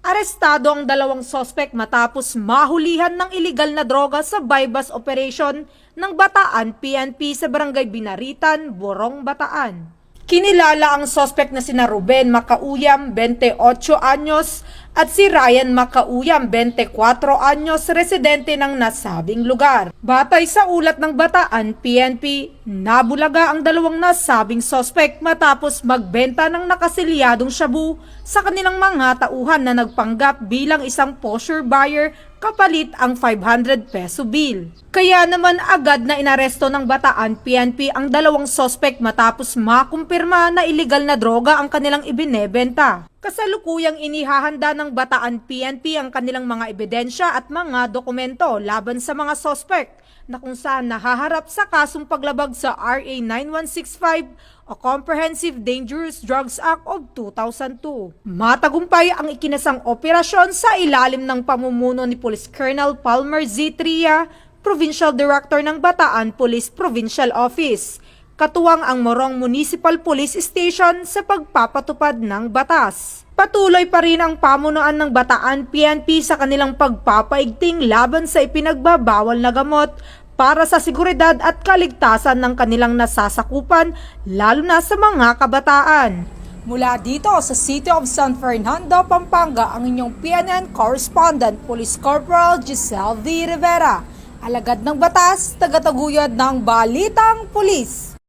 Arestado ang dalawang sospek matapos mahulihan ng iligal na droga sa bypass operation ng Bataan PNP sa Barangay Binaritan, Borong, Bataan. Kinilala ang sospek na sina Ruben Macauyam, 28 anyos, at si Ryan Macauyam, 24 anyos, residente ng nasabing lugar. Batay sa ulat ng Bataan PNP, nabulaga ang dalawang nasabing sospek matapos magbenta ng nakasilyadong shabu sa kanilang mga tauhan na nagpanggap bilang isang posher buyer kapalit ang 500 peso bill. Kaya naman agad na inaresto ng Bataan PNP ang dalawang sospek matapos makumpirma na iligal na droga ang kanilang ibinebenta. Kasalukuyang inihahanda ng Bataan PNP ang kanilang mga ebidensya at mga dokumento laban sa mga sospek na kung saan nahaharap sa kasong paglabag sa RA 9165 o Comprehensive Dangerous Drugs Act of 2002. Matagumpay ang ikinasang operasyon sa ilalim ng pamumuno ni Police Colonel Palmer Z. Tria, Provincial Director ng Bataan Police Provincial Office, katuwang ang Morong Municipal Police Station sa pagpapatupad ng batas. Patuloy pa rin ang pamunuan ng Bataan PNP sa kanilang pagpapaigting laban sa ipinagbabawal na gamot para sa seguridad at kaligtasan ng kanilang nasasakupan, lalo na sa mga kabataan. Mula dito sa City of San Fernando, Pampanga, ang inyong PNN Correspondent, Police Corporal Giselle V. Rivera, alagad ng batas, tagataguyod ng Balitang Pulis.